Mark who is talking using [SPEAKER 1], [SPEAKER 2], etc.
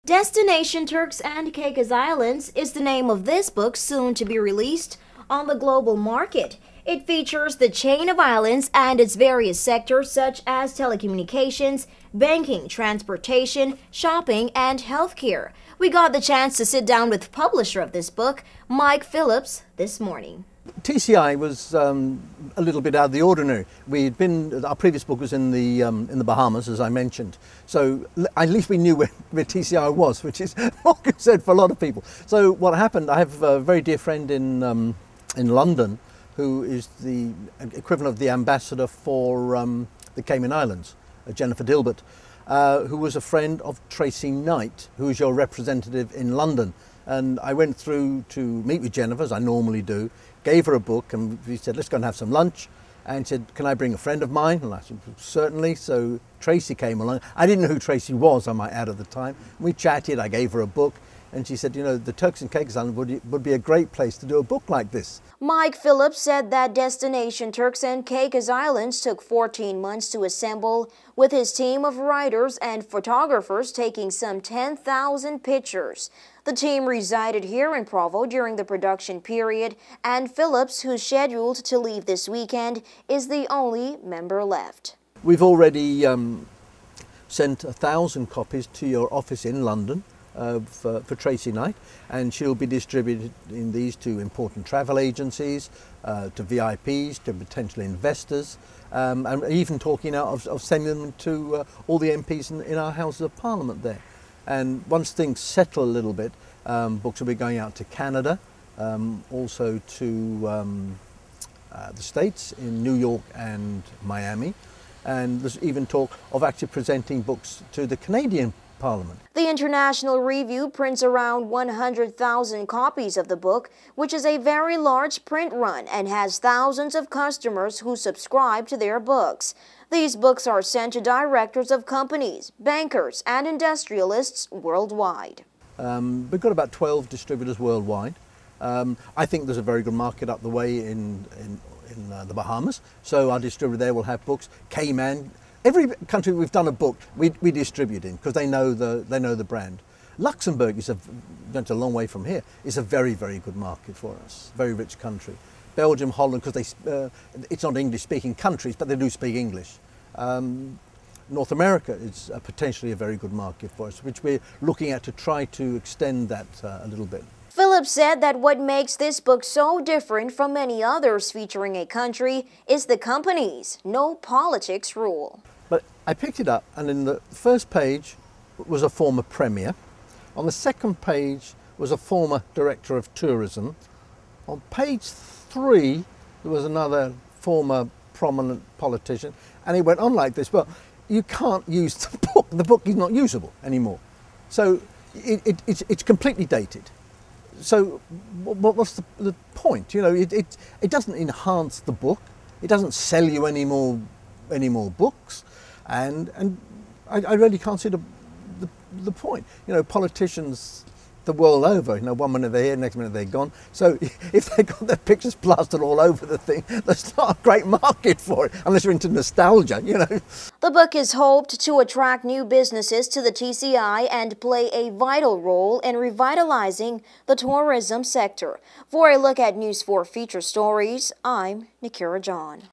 [SPEAKER 1] Destination Turks and Caicos Islands is the name of this book, soon to be released on the global market. It features the chain of islands and its various sectors such as telecommunications, banking, transportation, shopping, and healthcare. We got the chance to sit down with publisher of this book, Mike Phillips, this morning.
[SPEAKER 2] TCI was a little bit out of the ordinary. Our previous book was in the Bahamas, as I mentioned. So at least we knew where TCI was, which is what I said for a lot of people. So what happened, I have a very dear friend in London who is the equivalent of the ambassador for the Cayman Islands, Jennifer Dilbert, who was a friend of Tracy Knight, who is your representative in London. And I went through to meet with Jennifer, as I normally do, gave her a book, and we said, let's go and have some lunch. And she said, can I bring a friend of mine? And I said, certainly. So Tracy came along. I didn't know who Tracy was, I might add, at the time. We chatted, I gave her a book, and she said, you know, the Turks and Caicos Islands would be a great place to do a book like this.
[SPEAKER 1] Mike Phillips said that Destination Turks and Caicos Islands took 14 months to assemble, with his team of writers and photographers taking some 10,000 pictures. The team resided here in Provo during the production period, and Phillips, who's scheduled to leave this weekend, is the only member left.
[SPEAKER 2] We've already sent 1,000 copies to your office in London for Tracy Knight, and she'll be distributed in these to important travel agencies, to VIPs, to potential investors, and even talking out of sending them to all the MPs in our Houses of Parliament there. And once things settle a little bit, books will be going out to Canada, also to the States in New York and Miami, and there's even talk of actually presenting books to the Canadian Parliament.
[SPEAKER 1] The International Review prints around 100,000 copies of the book, which is a very large print run and has thousands of customers who subscribe to their books. These books are sent to directors of companies, bankers, and industrialists worldwide.
[SPEAKER 2] We've got about 12 distributors worldwide. I think there's a very good market up the way in the Bahamas, so our distributor there will have books. Cayman. Every country we've done a book, we distribute in because they know the brand. Luxembourg went a long way from here. It's a very, very good market for us. Very rich country. Belgium, Holland, because it's not English-speaking countries, but they do speak English. North America is potentially a very good market for us, which we're looking at to try to extend that a little bit.
[SPEAKER 1] Phillips said that what makes this book so different from many others featuring a country is the companies, no politics rule.
[SPEAKER 2] But I picked it up, and in the first page was a former premier. On the second page was a former director of tourism. On page 3 there was another former prominent politician, and it went on like this. But you can't use the book. The book is not usable anymore. So it's completely dated. So what's the point? You know, it doesn't enhance the book. It doesn't sell you any more books, and I really can't see the point. You know, politicians the world over, you know, one minute they're here, next minute they're gone. So if they got their pictures plastered all over the thing, there's not a great market for it, unless you're into nostalgia, you know.
[SPEAKER 1] The book is hoped to attract new businesses to the TCI and play a vital role in revitalizing the tourism sector. For a look at News 4 feature stories, I'm Nikira John.